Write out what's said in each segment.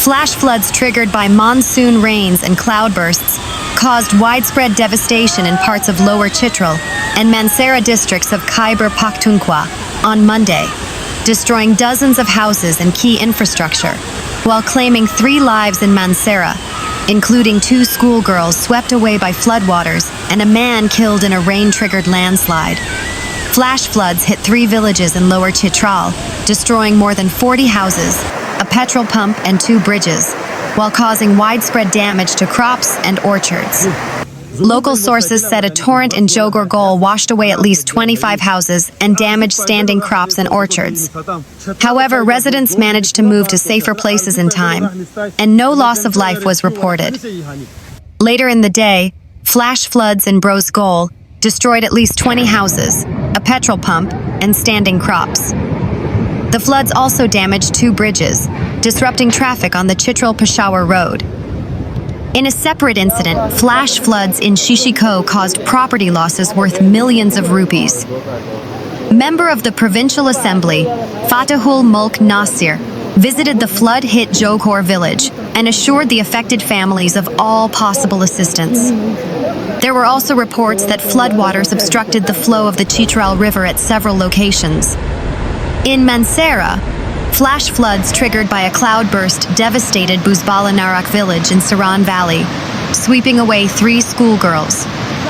Flash floods triggered by monsoon rains and cloudbursts caused widespread devastation in parts of Lower Chitral and Mansehra districts of Khyber Pakhtunkhwa on Monday, destroying dozens of houses and key infrastructure, while claiming 3 lives in Mansehra, including 2 schoolgirls swept away by floodwaters and a man killed in a rain-triggered landslide. Flash floods hit 3 villages in Lower Chitral, destroying more than 40 houses, a petrol pump and 2 bridges, while causing widespread damage to crops and orchards. Local sources said a torrent in Zhoghor Gol washed away at least 25 houses and damaged standing crops and orchards. However, residents managed to move to safer places in time, and no loss of life was reported. Later in the day, flash floods in Broze Gol destroyed at least 20 houses, a petrol pump, and standing crops. The floods also damaged 2 bridges, disrupting traffic on the Chitral-Peshawar Road. In a separate incident, flash floods in Shishi Koh caused property losses worth millions of rupees. Member of the Provincial Assembly, Fatehul Mulk Nasir, visited the flood-hit Zhoghor village and assured the affected families of all possible assistance. There were also reports that floodwaters obstructed the flow of the Chitral River at several locations. In Mansehra, flash floods triggered by a cloudburst devastated Buzballa Narak village in Siran Valley, sweeping away 3 schoolgirls.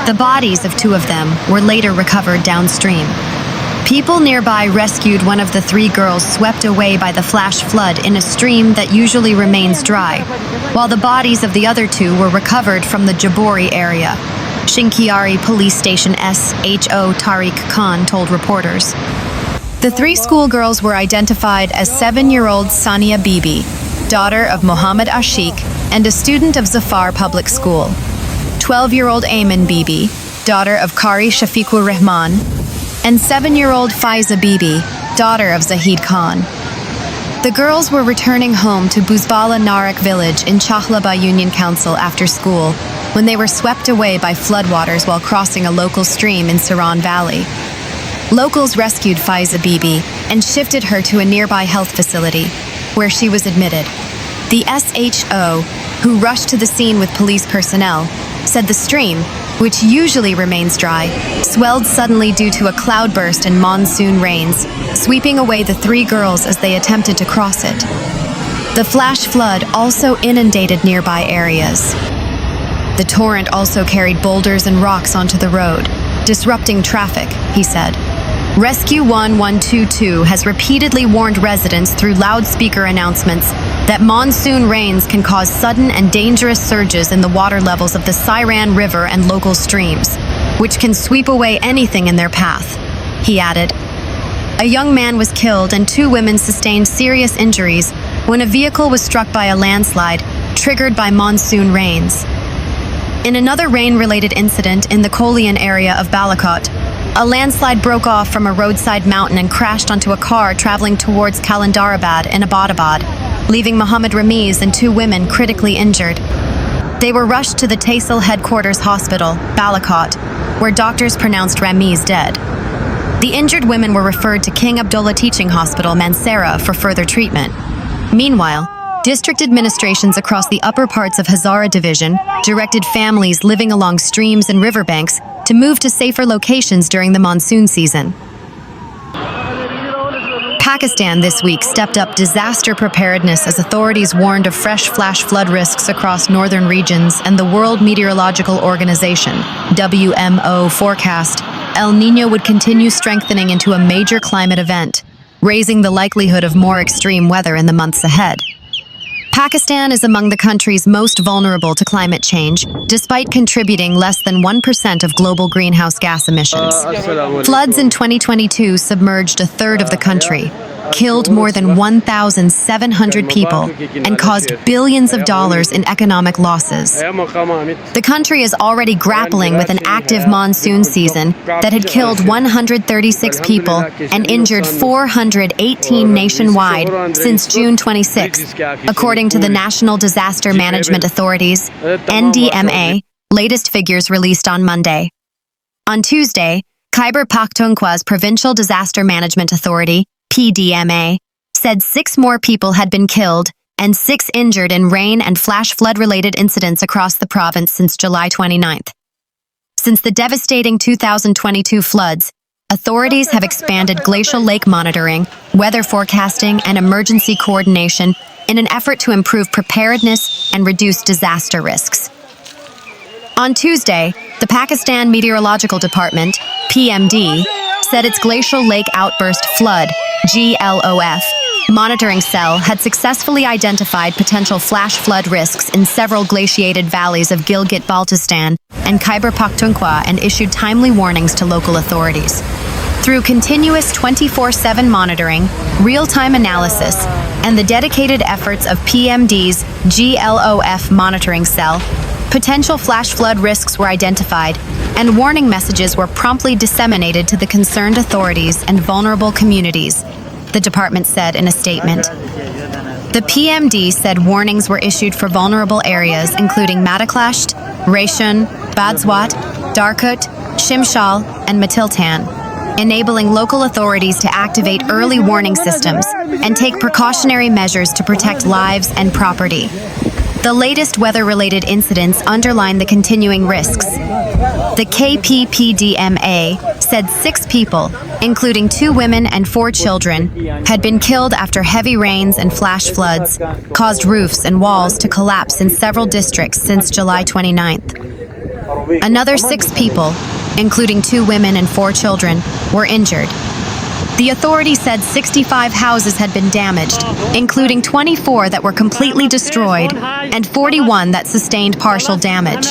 The bodies of 2 of them were later recovered downstream. People nearby rescued one of the 3 girls swept away by the flash flood in a stream that usually remains dry, while the bodies of the other 2 were recovered from the Jabori area. Shinkiari Police Station SHO Tariq Khan told reporters. The 3 schoolgirls were identified as 7-year-old Sania Bibi, daughter of Mohammed Ashik and a student of Zafar Public School, 12-year-old Ayman Bibi, daughter of Qari Shafiqur Rahman, and 7-year-old Faiza Bibi, daughter of Zahid Khan. The girls were returning home to Buzballa Narak village in Chahlaba Union Council after school when they were swept away by floodwaters while crossing a local stream in Siran Valley. Locals rescued Faiza Bibi and shifted her to a nearby health facility, where she was admitted. The SHO, who rushed to the scene with police personnel, said the stream, which usually remains dry, swelled suddenly due to a cloudburst and monsoon rains, sweeping away the 3 girls as they attempted to cross it. The flash flood also inundated nearby areas. The torrent also carried boulders and rocks onto the road, disrupting traffic, he said. Rescue 1122 has repeatedly warned residents through loudspeaker announcements that monsoon rains can cause sudden and dangerous surges in the water levels of the Siran River and local streams, which can sweep away anything in their path, he added. A young man was killed and 2 women sustained serious injuries when a vehicle was struck by a landslide triggered by monsoon rains. In another rain-related incident in the Kolian area of Balakot, a landslide broke off from a roadside mountain and crashed onto a car traveling towards Kalandarabad in Abbottabad, leaving Mohammed Ramiz and 2 women critically injured. They were rushed to the Tehsil Headquarters Hospital, Balakot, where doctors pronounced Ramiz dead. The injured women were referred to King Abdullah Teaching Hospital, Mansehra, for further treatment. Meanwhile, district administrations across the upper parts of Hazara Division directed families living along streams and riverbanks to move to safer locations during the monsoon season. Pakistan this week stepped up disaster preparedness as authorities warned of fresh flash flood risks across northern regions, and the World Meteorological Organization (WMO) forecast El Niño would continue strengthening into a major climate event, raising the likelihood of more extreme weather in the months ahead. Pakistan is among the countries most vulnerable to climate change, despite contributing less than 1% of global greenhouse gas emissions. Floods in 2022 submerged a third of the country, killed more than 1,700 people, and caused billions of dollars in economic losses. The country is already grappling with an active monsoon season that had killed 136 people and injured 418 nationwide since June 26, according to the National Disaster Management Authority's (NDMA) latest figures released on Monday. On Tuesday, Khyber Pakhtunkhwa's Provincial Disaster Management Authority (PDMA) said 6 more people had been killed and 6 injured in rain and flash flood-related incidents across the province since July 29th. Since the devastating 2022 floods, authorities have expanded glacial lake monitoring, weather forecasting, and emergency coordination in an effort to improve preparedness and reduce disaster risks. On Tuesday, the Pakistan Meteorological Department, PMD, said its Glacial Lake Outburst Flood, GLOF, monitoring cell had successfully identified potential flash flood risks in several glaciated valleys of Gilgit-Baltistan and Khyber Pakhtunkhwa and issued timely warnings to local authorities. Through continuous 24/7 monitoring, real-time analysis, and the dedicated efforts of PMD's GLOF monitoring cell, potential flash flood risks were identified, and warning messages were promptly disseminated to the concerned authorities and vulnerable communities, the department said in a statement. The PMD said warnings were issued for vulnerable areas including Madaklasht, Rayshun, Badswat, Darkut, Shimshal, and Matiltan, enabling local authorities to activate early warning systems and take precautionary measures to protect lives and property. The latest weather-related incidents underline the continuing risks. The KPPDMA said 6 people, including 2 women and 4 children, had been killed after heavy rains and flash floods caused roofs and walls to collapse in several districts since July 29th. Another 6 people, including 2 women and 4 children, were injured. The authority said 65 houses had been damaged, including 24 that were completely destroyed and 41 that sustained partial damage.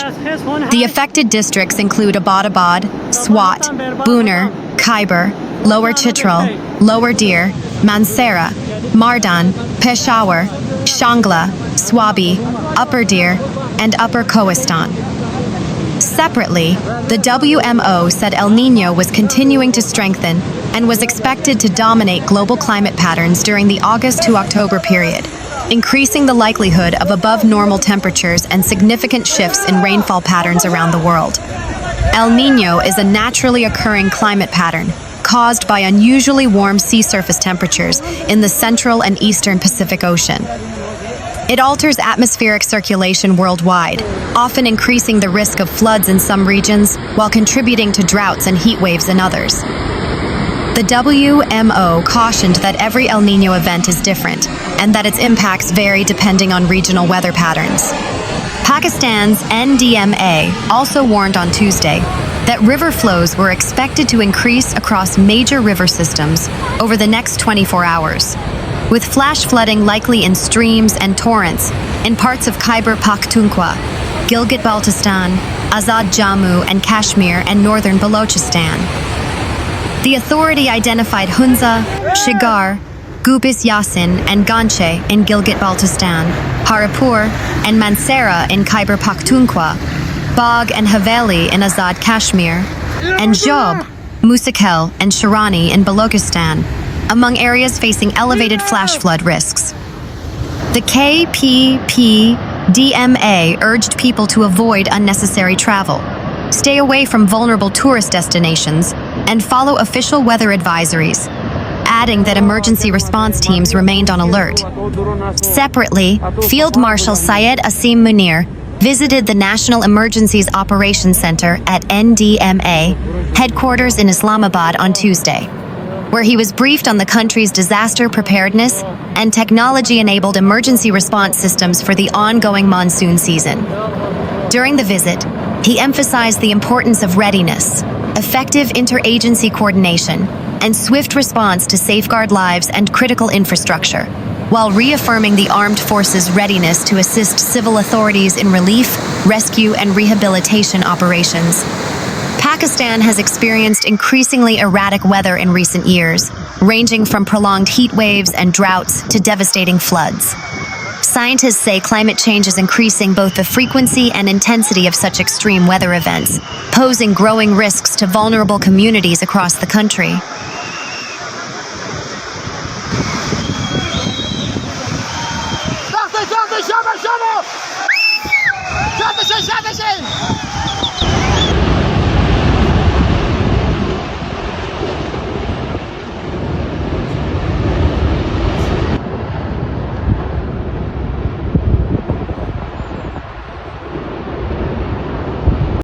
The affected districts include Abbottabad, Swat, Buner, Khyber, Lower Chitral, Lower Dir, Mansehra, Mardan, Peshawar, Shangla, Swabi, Upper Dir, and Upper Kohistan. Separately, the WMO said El Niño was continuing to strengthen and was expected to dominate global climate patterns during the August to October period, increasing the likelihood of above-normal temperatures and significant shifts in rainfall patterns around the world. El Niño is a naturally occurring climate pattern caused by unusually warm sea surface temperatures in the central and eastern Pacific Ocean. It alters atmospheric circulation worldwide, often increasing the risk of floods in some regions while contributing to droughts and heat waves in others. The WMO cautioned that every El Niño event is different and that its impacts vary depending on regional weather patterns. Pakistan's NDMA also warned on Tuesday that river flows were expected to increase across major river systems over the next 24 hours, with flash flooding likely in streams and torrents in parts of Khyber Pakhtunkhwa, Gilgit-Baltistan, Azad Jammu and Kashmir, and northern Balochistan. The authority identified Hunza, Shigar, Gubis Yasin, and Ganche in Gilgit-Baltistan, Haripur and Mansehra in Khyber Pakhtunkhwa, Bagh and Haveli in Azad Kashmir, and Job, Musakel, and Shirani in Balochistan, among areas facing elevated flash flood risks. The KPPDMA urged people to avoid unnecessary travel, stay away from vulnerable tourist destinations, and follow official weather advisories, adding that emergency response teams remained on alert. Separately, Field Marshal Syed Asim Munir visited the National Emergencies Operations Center at NDMA headquarters in Islamabad on Tuesday, where he was briefed on the country's disaster preparedness and technology-enabled emergency response systems for the ongoing monsoon season. During the visit, he emphasized the importance of readiness, effective interagency coordination, and swift response to safeguard lives and critical infrastructure, while reaffirming the armed forces' readiness to assist civil authorities in relief, rescue, and rehabilitation operations. Pakistan has experienced increasingly erratic weather in recent years, ranging from prolonged heat waves and droughts to devastating floods. Scientists say climate change is increasing both the frequency and intensity of such extreme weather events, posing growing risks to vulnerable communities across the country. Shut the